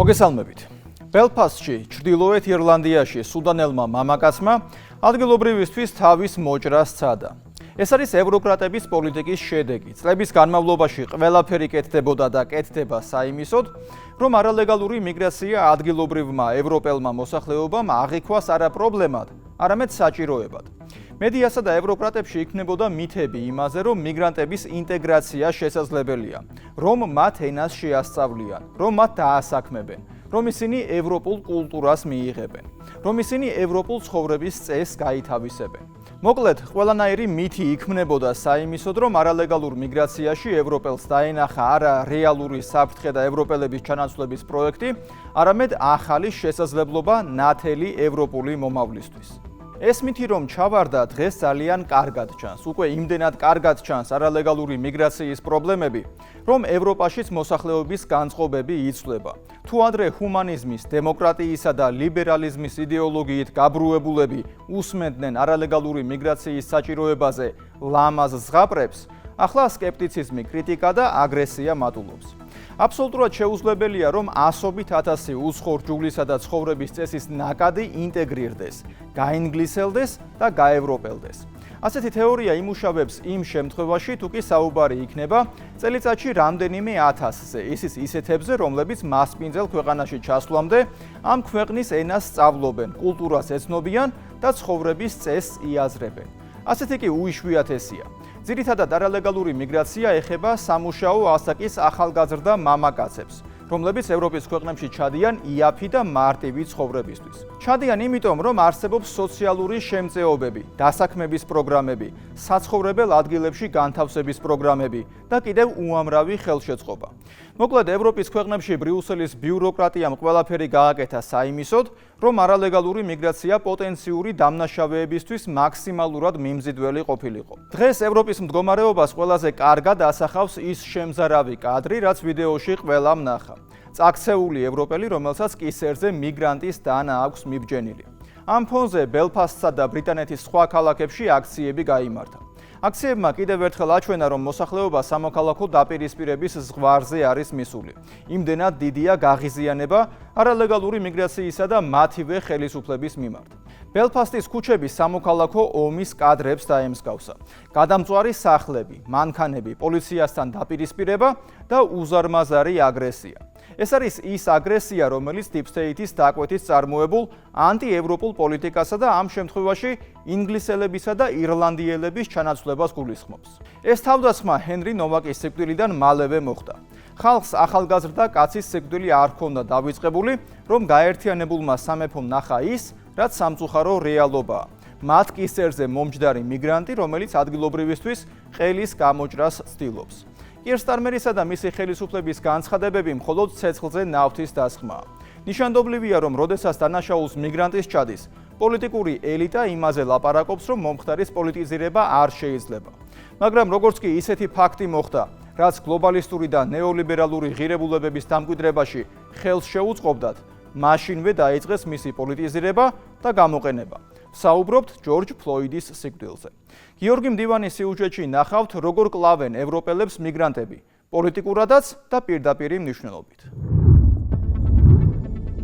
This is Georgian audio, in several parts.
მოგესალმებით. ბელფასტში, ჩრდილოეთ ირლანდიაში სუდანელმა მამაკაცმა ადგილობრივისთვის თავის მოჭრა სცადა. ეს არის ევროკრატების პოლიტიკის შედეგი. წლების განმავლობაში ყველაფერი კეთდებოდა და კეთდება საიმისოდ, რომ არალეგალური მიგრაცია ადგილობრივმა ევროპელმა მოსახლეობამ აღიქვას არა პრობლემად, არამედ საჭიროებად. მედიასა და ევროკრატებში იქნებოდა მითები იმაზე, რომ მიგრანტების ინტეგრაცია შესაძლებელია, რომ მათ ენას შეასწავლიან, რომ მათ დაასაქმებენ, რომ ისინი ევროპულ კულტურას მიიღებენ, რომ ისინი ევროპულ ცხოვრების წესს გაითავისებენ. მოკლედ, ყველანაირი მითი იქმნებოდა საიმისოდ, რომ არალეგალურ მიგრაციაში ევროპელს დაენახა არა რეალური საფრთხე და ევროპელების ჩანაცვლების პროექტი, არამედ ახალი შესაძლებლობა ნათელი ევროპული მომავლისთვის. ეს მითი რომ ჩავარდა დღეს ძალიან კარგად ჩანს, უკვე იმდენად კარგად ჩანს არალეგალური მიგრაციის პრობლემები, რომ ევროპაშიც მოსახლეობის განწყობები იცვლება. თუ ადრე ჰუმანიზმის, დემოკრატიისა და ლიბერალიზმის იდეოლოგიით გაბრუებულები უსმენდნენ არალეგალური მიგრაციის საჭიროებაზე ლამაზ ზღაპრებს, ახლა სკეპტიციზმი, კრიტიკა და აგრესია მატულობს. აბსოლუტურად შეუძლებელია, რომ ასობით ათასი უცხოურ ჯულისა და ცხოვრების წესის ნაკადი ინტეგრირდეს, გაინგლისელდეს და გაევროპელდეს. ასეთი თეორია იმუშავებს იმ შემთხვევაში, თუ კი საუბარი იქნება წელიწადში რამდენიმე ათასზე, ისიც ისეთებზე, რომლებიც მასპინძელ ქვეყანაში ჩასვლამდე ამ ქვეყნის ენას სწავლობენ, კულტურას ეცნობიან და ცხოვრების წესს იაზრებენ. ასეთი კი უიშვიათესია. ძირითადად არალეგალური მიგრაცია ეხება სამუშაო ასაკის ახალგაზრდა მამაკაცებს, რომლებიც ევროპის ქვეყნებში ჩადიან იაფი და მარტივი ცხოვრებისთვის. ჩადიან იმიტომ, რომ არსებობს სოციალური შემწეობები, დასაქმების პროგრამები, საცხოვრებელ ადგილებში განთავსების პროგრამები და კიდევ უამრავი ხელშეწყობა. მოკლედ, ევროპის ქვეყნებში ბრიუსელის ბიუროკრატიამ ყველაფერი გააკეთა საიმისოდ, რომ არალეგალური მიგრაცია პოტენციური დამნაშავეებისთვის მაქსიმალურად მიმზიდველი ყოფილიყო. დღეს ევროპის მდგომარეობას ყველაზე კარგად ასახავს ის შემზარავი კადრი, რაც ვიდეოში ყველამ ნახა. წაქცეული ევროპელი, რომელსაც კისერზე მიგრანტის დანა აქვს მიბჯენილი. ამ ფონზე ბელფასტსა და ბრიტანეთის სხვა ქალაქებში აქციები გაიმართა. აქციებმა კიდევ ერთხელ აჩვენა, რომ მოსახლეობა სამოქალაქო დაპირისპირების ზღვარზე არის მისული. იმდენად დიდია გაღიზიანება არალეგალური მიგრაციისა და მათივე ხელისუფლების მიმართ. ბელფასტის ქუჩები სამოქალაქო ომის კადრებს დაემსგავსა. გადამწვარი სახლები, მანქანები, პოლიციასთან დაპირისპირება და უზარმაზარი აგრესია. ეს არის ის აგრესია, რომელიც Deep State-ის დაკვეთით წარმოებულ ანტიევროპულ პოლიტიკასა და ამ შემთხვევაში ინგლისელებისა და ირლანდიელების ჩანაცვლებას გულისხმობს. ეს თავდასხმა ჰენრი ნოვაკის სიკვდილიდან მალევე მოხდა. ხალხს ახალგაზრდა კაცის სიკვდილი არ ჰქონდა დავიწყებული, რომ გაერთიანებულმა სამეფომ ნახა ის, რაც სამწუხარო რეალობაა. მათ კისერზე მომჯდარი მიგრანტი, რომელიც ადგილობრივისთვის ყელის გამოჭრას ცდილობს. კირ სტარმერისა და მისი ხელისუფლების განცხადებები მხოლოდ ცეცხლზე ნავთის დასხმაა. ნიშანდობლივია, რომ როდესაც დანაშაულს მიგრანტის ჩადის, პოლიტიკური ელიტა იმაზე ლაპარაკობს, რომ მომხდარის პოლიტიზირება არ შეიძლება. მაგრამ როგორც კი ისეთი ფაქტი მოხდა, რაც გლობალისტური და ნეოლიბერალური ღირებულებების დამკვიდრებაში ხელს შეუწყობდათ, მაშინვე დაიწყეს მისი პოლიტიზირება და გამოყენება. საუბრობთ ჯორჯ ფლოიდის სიკვდილზე. გიორგი მდივანის სიუჟეტში ნახავთ, როგორ კლავენ ევროპელებს მიგრანტები, პოლიტიკურადაც და პირდაპირი მნიშვნელობით.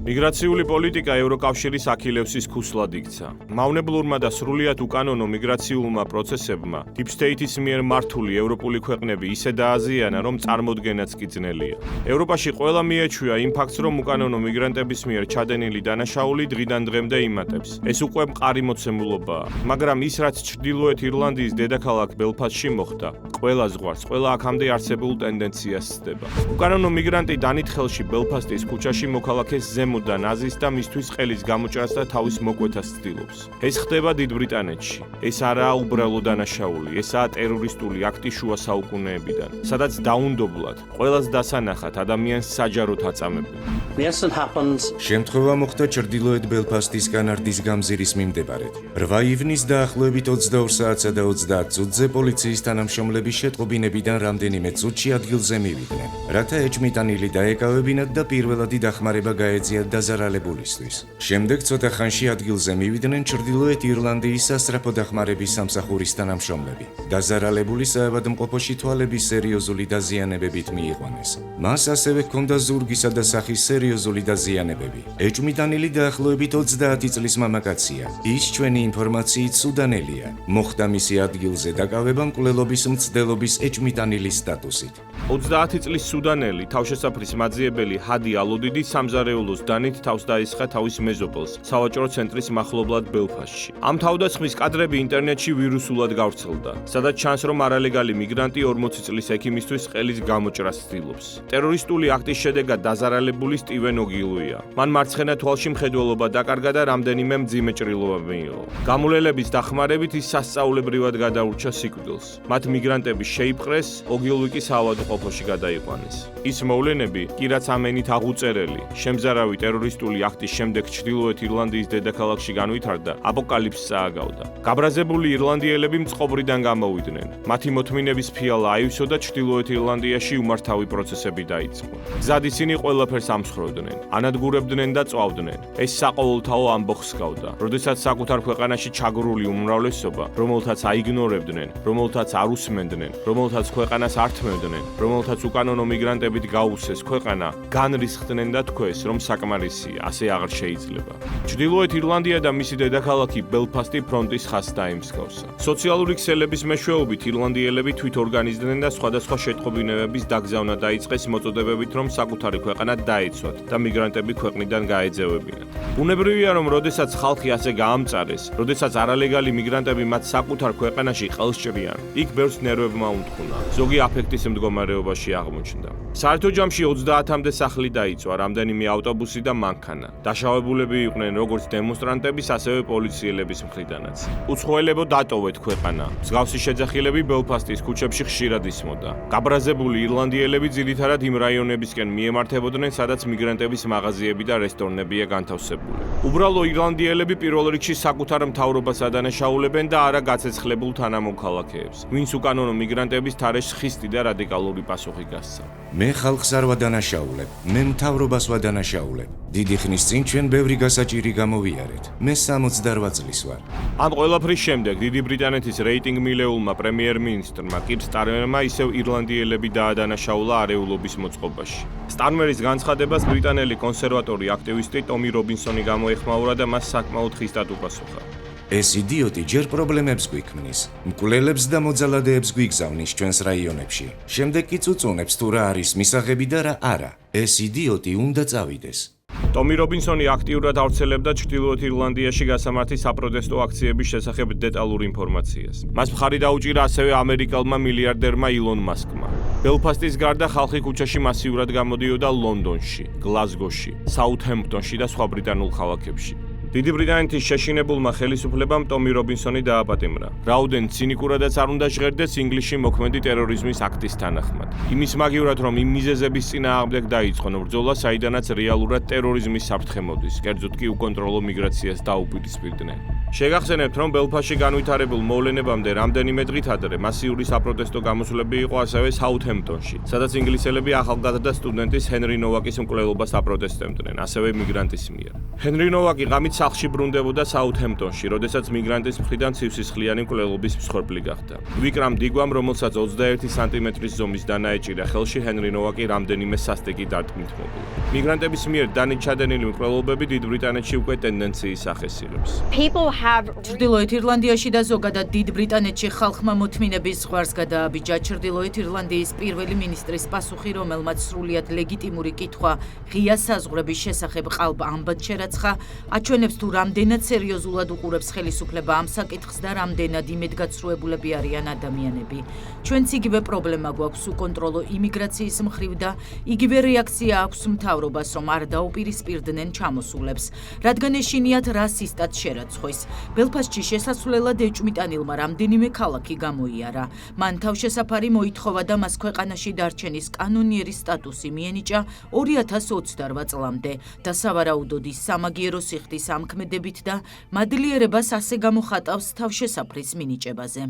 მიგრაციული პოლიტიკა ევროკავშირის აქილევსის ქუსლად იქცა. მავნებლურმა და სრულიად უკანონო მიგრაციულმა პროცესებმა Deep State-ის მიერ მართული ევროპული ქვეყნები ისე დააზიანა, რომ წარმოდგენაც კი ძნელია. ევროპაში ყველა მიეჩვია იმ ფაქტს, რომ უკანონო მიგრანტების მიერ ჩადენილი დანაშაული დღიდან დღემდე იმატებს. ეს უკვე მყარი მოცემულობაა. მაგრამ ის, რაც ჩრდილოეთ ირლანდიის დედაქალაქ ბელფასტში მოხდა, ყველა ზღვარს, ყველა აქამდე არსებულ ტენდენციას ცდება. უკანონო მიგრანტი დანით-ხელში ბელფასტის ქუჩაში მოქალაქეს და ნაზის და მისთვის ყელის გამოჭრას და თავის მოკვეთას ცდილობს. ეს ხდება დიდ ბრიტანეთში. ეს არაა უბრალო დანაშაული, ესაა ტერორისტული აქტი შუა საუკუნეებიდან, სადაც დაუნდობლად, ყველას დასანახად ადამიანს საჯაროდ აწამებენ. შემთხვევა მოხდა ჩრდილოეთ ბელფასტის კანარდის გამზირის მიმდებარედ. 8 ივნის დაახლოებით 22 საათსა და 30 წუთზე პოლიციის თანამშრომლები შეტყობინებიდან რამდენიმე წუთში ადგილზე მივიდნენ, რათა ეჭმიტანილი დაეკავებინათ და პირველადი დახმარება გაეძიათ დაზარალებულისთვის. შემდეგ ცოტა ხანში ადგილზე მივიდნენ ჩრდილოეთ ირლანდიის სასწრაფო დახმარების სამსახურის თანამშრომლები. დაზარალებულის საავადმყოფოში თვალების სერიოზული დაზიანებებით მიიყვანეს. მას ასევე ჰქონდა ზურგისა და სახის სერიოზული დაზიანებები. ეჭვმიტანილი დაახლოებით 30 წლის მამაკაცია. ის ჩვენი ინფორმაციით სუდანელია. მოხდა მისი ადგილზე დაკავება მკვლელობის მცდელობის ეჭვმიტანილის სტატუსით. 30 წლის სუდანელი თავშესაფრის მაძიებელი ჰადი ალუდიდი სამზარეულოს დანით თავს დაისხა თავის მეზობელს სავაჭრო ცენტრის მახლობლად ბელფასტში. ამ თავდასხმის კადრები ინტერნეტში ვირუსულად გავრცელდა, სადაც ჩანს, რომ არალეგალი მიგრანტი 40 წლის ექიმისთვის ყელის გამოჭრას ცდილობს. ტერორისტული აქტის შედეგად დაზარალებული სტივენ ოგილუია. მან მარცხენა თვალში მხედველობა დაკარგა და რამდენიმე მძიმე ჭრილობა მიიღო. გამულელების დახმარებით ის სასწაულებრივად გადაურჩა სიკვდილს. მათ მიგრანტები შეიპყრეს, ოგილუი კი საავადმყოფოში გადაიყვანეს. ის მოვლენები, კი რაც ამენით აღუწერელი, შემზარავი ტერორისტული აქტის შემდეგ ჩრდილოეთ ირლანდიის დედაქალაქში განვითარდა, აპოკალიფსს წააგავდა. გაბრაზებული ირლანდიელები მწყობრიდან გამოვიდნენ. მათი მოთმინების ფიალა აივსო და ჩრდილოეთ ირლანდიაში უმართავი პროცესები დაიწყო. გზად ისინი ყველაფერს ამსხვრევდნენ, ანადგურებდნენ და წვავდნენ. ეს საყოველთაო ამბოხს ჰგავდა, როდესაც საკუთარ ქვეყანაში ჩაგრული უმრავლესობა, რომელთაც აიგნორებდნენ, რომელთაც არ უსმენდნენ, რომელთაც ქვეყანას არ თმევდნენ, რომელთაც უკანონო მიგრანტებით გაუსეს ქვეყანა, განრისხდნენ და თქვეს, რომ საკმარისია, ასე აღარ შეიძლება. ჩრდილოეთ ირლანდია და მისი დედაქალაქი ბელფასტი ფრონტის ხაზს დაიმსგავსა. სოციალური ქსელების მეშვეობით ირლანდიელები თვითორგანიზდნენ და სხვადასხვა შეტყობინებების დაგზავნა დაიწყეს მოწოდებებით, რომ საკუთარი ქვეყანა დაეცვათ და მიგრანტები ქვეყნიდან გაეძევებინათ. ბუნებრივია, რომ როდესაც ხალხი ასე გაამწარეს, როდესაც არალეგალი მიგრანტები მათ საკუთარ ქვეყანაში ყელს ჭრიან, იქ ბევრს ნერვებმა უნთხუნა. ზოგი აფექტის მდგომარეობაში აღმოჩნდა. საერთო ჯამში 30-მდე სახლი დაიწვა, რამდენიმე ავტობუსი და მანქანა. დაშავებულები იყვნენ როგორც დემონსტრანტების, ასევე პოლიციელების მხრიდანაც. უცხოელებო დატოვეთ ქვეყანა. მსგავსი შეძახილები ბელფასტის ქუჩებში ხშირად ისმოდა. გაბრაზებული ირლანდიელები ძირითადად იმ რაიონებისკენ მიემართებოდნენ, სადაც მიგრანტების მაღაზიები და რესტორნებია განთავსებული. უბრალო ირლანდიელები პირველ რიგში საკუთარ მთავრობას ადანაშაულებენ და არა გაცეცხლებულ თანამოქალაქეებს, ვინც უკანონო მიგრანტების თარეშს ხისტი და რადიკალური პასუხი გასცა. მე ხალხს არ ვადანაშაულებ, მე მთავრობას ვადანაშაულებ. დიდი ხნის წინ ჩვენ ბევრი გასაჭირი გამოვიარეთ. მე 68 წლის ვარ. ამ ყველაფრის შემდეგ დიდი ბრიტანეთის რეიტინგ მილეულმა პრემიერ-მინისტრმა კირ სტარმერმა ისევ ირლანდიელები დაადანაშაულა არეულობის მოწყობაში. სტარმერის განცხადებას ბრიტანელი კონსერვატორი აქტივისტი ტომი რობინსონი გამოეხმაურა და მას საკმაოდ ხისტად უპასუხა. ეს იდიოტი ჯერ პრობლემებს გვიქმნის, მკვლელებს და მოძალადეებს გვიგზავნის ჩვენს რაიონებში. შემდეგ კი წუწუნებს თუ რა არის მისაღები და რა არა. ეს იდიოტი უნდა წავიდეს. ტომი რობინსონი აქტიურად ავრცელებდა ჩრდილოეთ ირლანდიაში გასამართი საპროტესტო აქციების შესახებ დეტალურ ინფორმაციას. მას მხარი დაუჭირა ასევე ამერიკელმა მილიარდერმა ილონ მასკმა. ბელფასტის გარდა ხალხი ქუჩაში მასიურად გამოდიოდა ლონდონში, გლაზგოში, საუთჰემპტონში და სხვა ბრიტანულ ქალაქებში. დიდი ბრიტანეთის შეშინებულმა ხელისუფლებამ ტომი რობინსონი დააპატიმრა. რაუდენ ცინიკურადაც არ უნდა ჟღერდეს ინგლისში მოქმედი ტერორიზმის აქტის თანახმად. იმის მაგივრად, რომ იმ მიზეზების წინააღმდეგ დაიწყონ ბრძოლა, საიდანაც რეალურად ტერორიზმის საფრთხე მოდის, კერძოდ კი უკონტროლო მიგრაციას დაუპირისპირდნენ. შეგახსენებთ, რომ ბელფასტში განვითარებულ მოვლენებამდე რამდენიმე დღით ადრე მასიური საპროტესტო გამოსვლები იყო ასევე საუთჰემპტონში, სადაც ინგლისელები ახალგაზრდა სტუდენტის ჰენრი ნოვაკის მკვლელობას აპროტესტებდნენ, ასევე მიგრანტის მიერ. ჰენრი ნოვაკი ღამით სახლში ბრუნდებოდა საუთჰემპტონში, როდესაც მიგრანტის მხრიდან ცივსისხლიანი მკვლელობის მსხვერპლი გახდა. ვიკრამ დიგვამ, რომელსაც 21 სანტიმეტრის ზომის დანა ეჭირა ხელში, ჰენრი ნოვაკი რამდენიმე სასტიკი დარტყმით მობილა. მიგრანტების მიერ დანით ჩადენილი მკვლელობები დიდ ბრიტანეთში უკვე ტენდენციის ახესილებს. ჩრდილოეთ ირლანდიაში და ზოგადად დიდ ბრიტანეთში ხალხმა მოთმინების ზღვარს გადააბიჯა ჩრდილოეთ ირლანდიის პირველი მინისტრის პასუხი, რომელმაც სრულიად ლეგიტიმური კითხვა ღია საზღვრების შესახებ ყალბ ამბად შერაცხა, აჩვენებს თუ რამდენად სერიოზულად უყურებს ხელისუფლება ამ საკითხს და რამდენად იმედგაცრუებულები არიან ადამიანები. ჩვენც იგივე პრობლემა გვაქვს უკონტროლო იმიგრაციის მხრივ და იგივე რეაქცია აქვს მთავრობას, რომ არ დაუპირისპირდნენ ჩამოსულებს, რადგან ეშინიათ რასისტად შერაცხვის. ბელფასტში შესასვლელად ეჭვმიტანილმა რამდენიმე ქალაქი გამოიარა. მან თავშესაფარი მოითხოვა და მას ქვეყანაში დარჩენის კანონიერი სტატუსი მიენიჭა 2028 წლამდე და სავარაუდოდ ის სამაგიერო სიხდის ამქმედებით და მადლიერებას ასე გამოხატავს თავშესაფრის მინიჭებაზე.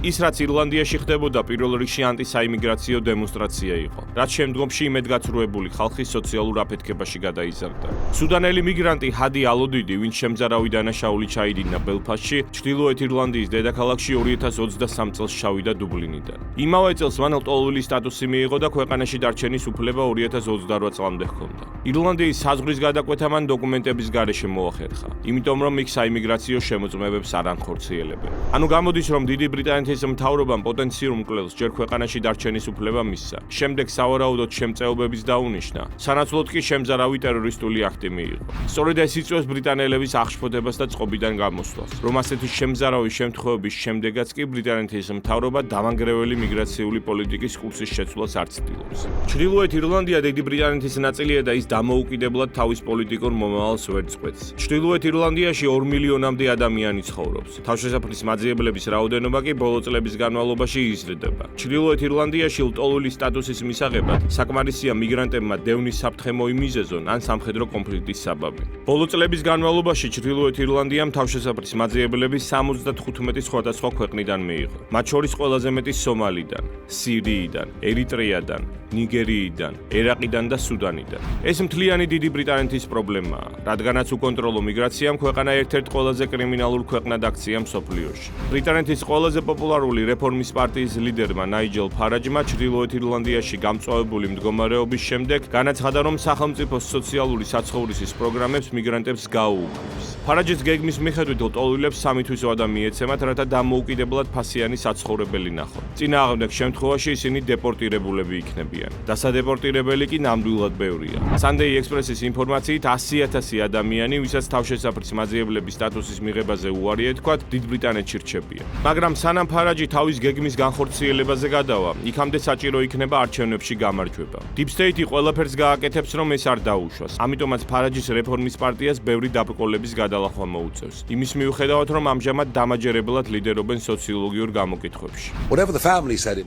ის რაც ირლანდიაში ხდებოდა პირველ რიგში ანტისაიმიგრაციო დემონსტრაცია იყო, რაც შემდგომში იმედგაცრუებული ხალხის სოციალურ აფეთქებაში გადაიზარდა. სუდანელი მიგრანტი ჰადი ალოდიდი, ვინც შემზარავი დანაშაული ჩაიდინა ბელფასტში, ჩრდილოეთ ირლანდიის დედაქალაქში 2023 წელს ჩავიდა დუბლინიდან. იმავე წელს მან ლტოლვილი სტატუსი მიიღო და ქვეყანაში დარჩენის უფლება 2028 წლამდე ჰქონდა. ირლანდიის საზღვრის გადაკვეთა მან დოკუმენტების გარეშე მოახერხა, იმიტომ რომ იქ საიმიგრაციო შემოწმებებს არ ანხორციელებენ. ანუ გამოდის, რომ დიდი ბრიტანეთის მთავრობამ პოტენციურ მკვლელს ჯერ ქვეყანაში დარჩენის უფლება მისცა, შემდეგ სავარაუდოდ შემწეობების დაუნიშნა, სანაცვლოდ კი შემზარავი ტერორისტული აქტი მიიღო. სწორედ ეს იწვევს ბრიტანელების აღშფოთებას და წყობიდან გამოსვლას, რომ ასეთი შემზარავი შემთხვევების შემდეგაც კი ბრიტანეთის მთავრობა დამანგრეველი მიგრაციული პოლიტიკის კურსის შეცვლას არ ცდილობს. ჩრდილოეთ ირლანდია დიდი ბრიტანეთის ნაწილია და ის დამოუკიდებლად თავის პოლიტიკურ მომავალს ვერ წყვეტს. ჩრდილოეთ ირლანდიაში 2 მილიონამდე ადამიანი ცხოვრობს. თავშესაფრის მაძიებლების რაოდენობა კი ბოლო წლების განმავლობაში იზრდება. ჩრდილოეთ ირლანდიაში ლტოლვილი სტატუსის მისაღებად საკმარისია მიგრანტებმა დევნის საფრთხე მოიმიზეზონ ან სამხედრო კონფლიქტის საბაბი. ბოლო წლების განმავლობაში ჩრდილოეთ ირლანდიამ თავშესაფრის მაძიებლები 75 სხვადასხვა ქვეყნიდან მიიღო. მათ შორის ყველაზე მეტი სომალიდან, სირიიდან, ერიტრეიდან, ნიგერიიდან, ერაყიდან და სუდანიდან. ეს მთლიანი დიდი ბრიტანეთის პრობლემაა, რადგანაც უკონტროლო მიგრაციამ ქვეყანა ერთ-ერთ ყველაზე კრიმინალურ ქვეყნად აქცია მსოფლიოში. ბრიტანეთის ყველაზე პოპულარული რეფორმის პარტიის ლიდერმა ნაიჯელ ფარაჯმა ჩრდილოეთ ირლანდიაში გამწვავებული მდგომარეობის შემდეგ განაცხადა, რომ სახელმწიფოს სოციალური საცხოვრისის პროგრამებს მიგრანტებს გაუუქმებს. ფარაჯის გეგმის მიხედვით ლტოლვილებს 3 თვის ვადა მიეცემათ, რათა დამოუკიდებლად ფასიანი საცხოვრებელი ნახონ. წინააღმდეგ შემთხვევაში ისინი დეპორტირებულები იქნებიან. დასადეპორტირებელი კი ნამდვილად ბევრია. Sunday Express-ის ინფორმაციით 100,000 ადამიანი, ვისაც თავშესაფრის მაძიებლების სტატუსის მიღებაზე უარი ეთქვათ, დიდ ბრიტანეთში რჩებიან. მაგრამ სანამ ფარაჯი თავის გეგმის განხორციელებაზე გადავა, იქამდე საჭირო იქნება არჩევნებში გამარჯვება. Deep State-ი ყველაფერს გააკეთებს, რომ ეს არ დაუშვას. ამიტომაც ფარაჯის რეფორმის პარტიას ბევრი დაბრკოლების გადალახვა მოუწევს. იმის მიუხედავად, რომ ამჟამად დამაჯერებლად ლიდერობენ სოციოლოგიურ გამოკითხვებში.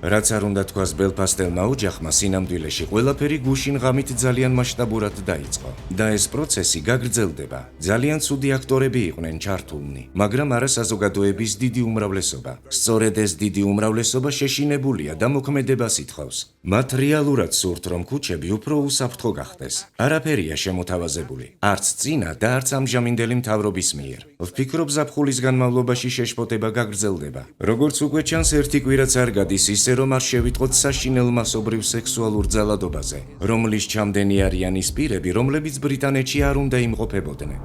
რაც არ უნდა თქვას ბელფასტელმა ოჯახმა, სინამდვილეში ყველაფერი გუშინ ღამით ძალიან მასშტაბურად დაიწყო. და ეს პროცესი გაგრძელდება. ძალიან ცუდი აქტორები იყვნენ ჩართულნი, მაგრამ არა საზოგადოების დიდი უმრავლესობა. სწორედ ეს დიდი უმრავლესობა შეშინებულია და მოქმედებას ითხოვს. მათ რეალურად სურთ, რომ ქუჩები უფრო უსაფრთხო გახდეს. არაფერია შემოთავაზებული, არც წინა და არც ამჟამინდელი მთავრობის მიერ. ვფიქრობ, ზაფხულის განმავლობაში შეშფოთება გაგრძელდება. როგორც უკვე ჩანს, ერთი კვირაც არ გადის ისე, რომ არ შევიტყოთ საშინელ მასობრივ სექსუალურ ძალადობაზე, რომლის ჩამდენი არიან ის პირები, რომლებიც ბრიტანეთში არ უნდა იმყოფებოდნენ.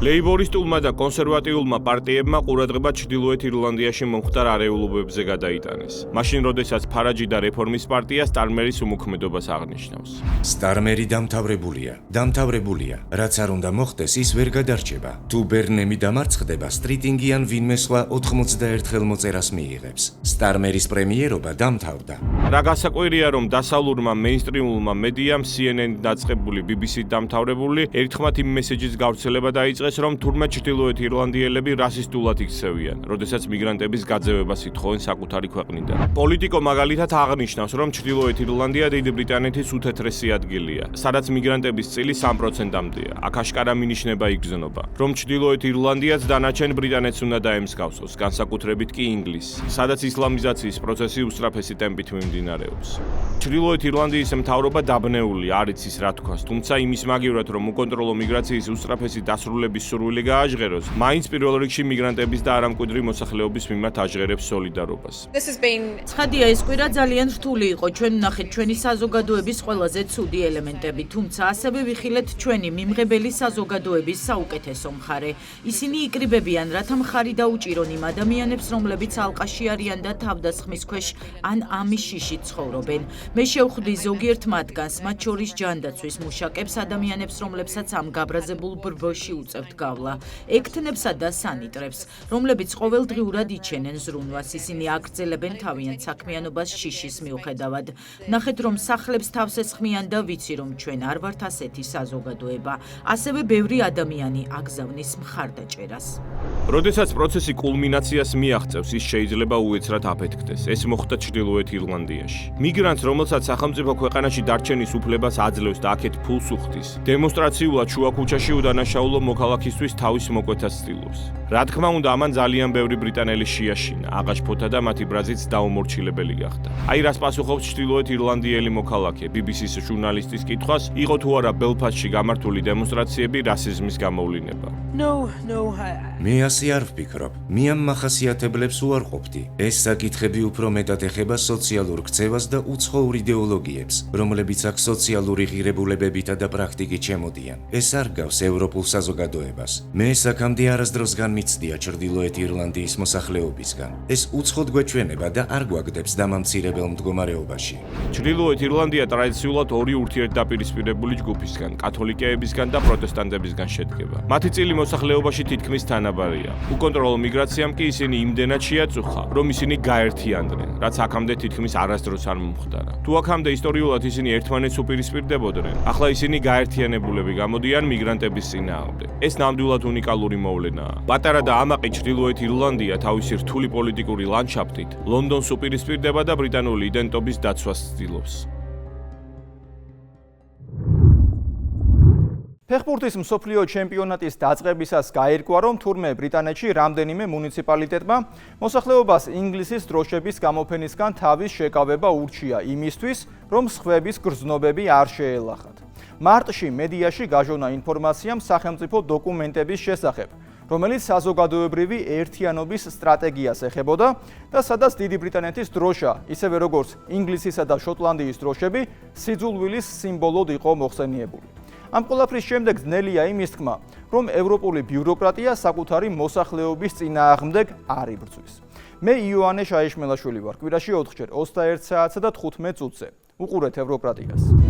ლეიბორისტულმა და კონსერვატიულმა პარტიებმა ყურადღება ჩრდილოეთ ირლანდიაში მომხდარ არეულობებზე გადაიტანეს. მაშინ, როდესაც ფარაჯი და რეფორმის პარტია სტარმერის უმოქმედობას აღნიშნავს. სტარმერი დამთავრებულია. რაც არ უნდა მოხდეს, ის ვერ გადარჩება. თუ ბერნემი დამარცხდება, სტრიტინგი ან ვინმე სხვა 91 ხელმოწერას მიიღებს. სტარმერის პრემიერობა დამთავრდა. რა გასაკვირია, რომ დასავლურმა მეინსტრიმულმა მედიამ CNN დაწყებული BBC დამთავრებული ერთხმათ იმ მესეჯის გავრცელება დაიწყეს, რომ თურმე ჩრდილოეთ ირლანდიელები რასისტულად იქცევიან, როდესაც მიგრანტების გაძევებას ითხოვენ საკუთარი ქვეყნიდან. პოლიტიკო მაგალითად აღნიშნავს, რომ ჩრდილოეთ ირლანდია დიდი ბრიტანეთის უთეთრესი ადგილია, სადაც მიგრანტების წილი 3%-მდეა. აქ აშკარა მინიშნება იგრძნობა, რომ ჩრდილოეთ ირლანდიაც დანარჩენ ბრიტანეთს უნდა დაემსგავსოს, განსაკუთრებით კი ინგლისს, სადაც ისლამიზაციის პროცესი უსწრაფესი ტემპით მიმდინარეობს. ჩრდილოეთ ირლანდიის მთავრობა დაბნეული არ იცის რა თქვას, თუმცა იმის მაგივრად, რომ უკონტროლო მიგრაციის უსწრაფესი დასრულების სურვილი გააჟღეროს, მაინც პირველ რიგში მიგრანტების და არამკვიდრი მოსახლეობის მიმართ აჟღერებს სოლიდარობას. ცხადია, ეს კვირა ძალიან რთული იყო. ჩვენ ვნახეთ ჩვენი საზოგადოების ყველაზე ცუდი ელემენტები, თუმცა ასევე ვიხილეთ ჩვენი მიმღებელი საზოგადოების საუკეთესო მხარე. ისინი იკრიბებიან, რათა მხარი დაუჭირონ იმ ადამიანებს, რომლებიც ალყაში არიან და თავდასხმის ქვეშ ან ამის შიშით ცხოვრობენ. მე შევხვდი ზოგიერთ მათგანს, მათ შორის ჯანდაცვის მუშაკებს, ადამიანებს, რომლებსაც ამ გაბრაზებულ ბრბოში უწევთ გავლა, ექთნებსა და სანიტრებს, რომლებიც ყოველდღიურად იჩენენ ზრუნვას. ისინი აგრძელებენ თავიანთ საქმიანობას შიშის მიუხედავად. ნახეთ, რომ სახლებს თავს ესხმიან და ვიცი, რომ ჩვენ არ ვართ ასეთი საზოგადოება. ასევე ბევრი ადამიანი აგზავნის მხარდაჭერას. როდესაც პროცესი კულმინაციას მიაღწევს, ის შეიძლება უეცრად აფეთქდეს. ეს მოხდა ჩრდილოეთ ირლანდიაში. მიგრანტს, რომელსაც სახელმწიფო ქვეყანაში დარჩენის უფლებას აძლევს და აქეთ ფულს უხდის, დემონსტრაციულად შუა ქუჩაში უდანაშაულო მოქალაქისთვის თავის მოკვეთას ცდილობს. რა თქმა უნდა, ამან ძალიან ბევრი ბრიტანელი შეაშინა, აღაშფოთა და მათი ბრაზიც დაუმორჩილებელი გახდა. აი რას პასუხობს ჩრდილოეთ ირლანდიელი მოქალაქე BBC-ს ჟურნალისტის კითხვას, იყო თუ არა ბელფასტში გამართული დემონსტრაციები რასიზმის გამოვლინება. მე ასე არ ვფიქრობ. მე ამ მახასიათებლებს უარყოფდი. ეს საკითხები უფრო მეტად ეხება სოციალურ ქცევას და უცხოურ იდეოლოგიებს, რომლებიც აქ სოციალური ღირებულებებითა და პრაქტიკით შემოდიან. ეს არ გავს ევროპულ საზოგადოებას. მე აქამდე არასდროს განმიცდია ჩრდილოეთ ირლანდიის მოსახლეობისგან. ეს უცხოდ გვეჩვენება და არ გვაგდებს დამამცირებელ მდგომარეობაში. ჩრდილოეთ ირლანდია ტრადიციულად ორი ურთიერთდაპირისპირებული ჯგუფისგან, კათოლიკეებისგან და პროტესტანტებისგან შედგება. მათი წილი მოსახლეობაში თითქმის თანაბარია. უკონტროლო მიგრაციამ კი ისინი იმდენად შეაწუხა, რომ ისინი გაერთიანდნენ, რაც აქამდე თითქმის არასდროს არ მომხდარა. თუ აქამდე ისტორიულად ისინი ერთმანეთს უპირისპირდებოდნენ, ახლა ისინი გაერთიანებულები გამოდიან მიგრანტების წინააღმდეგ. ეს ნამდვილად უნიკალური მოვლენაა. პატარა და ამაყი ჩრდილოეთ ირლანდია თავისი რთული პოლიტიკური ლანდშაფტით ლონდონს უპირისპირდება და ბრიტანული იდენტობის დაცვას ცდილობს. ფეხბურთის მსოფლიო ჩემპიონატის დაწყებისას გაირკვა, რომ თურმე ბრიტანეთში რამდენიმე მუნიციპალიტეტმა მოსახლეობას ინგლისის დროშების გამოფენისგან თავის შეკავება ურჩია იმისთვის, რომ სხვების გრძნობები არ შეელახათ. მარტში მედიაში გაჟონა ინფორმაციამ სახელმწიფო დოკუმენტების შესახებ, რომელიც საზოგადოებრივი ერთიანობის სტრატეგიას ეხებოდა და სადაც დიდი ბრიტანეთის დროშა, ისევე როგორც ინგლისისა და შოტლანდიის დროშები, სიძულვილის სიმბოლოდ იყო მოხსენიებული. ამ ყველაფრის შემდეგ ძნელია იმის თქმა, რომ ევროპული ბიუროკრატია საკუთარი მოსახლეობის წინააღმდეგ არ იბრძვის. მე იოანე შაიშმელაშვილი ვარ, კვირაში 4 ჯერ 21 საათსა და 15 წუთზე. უყურეთ ევროკრატიას.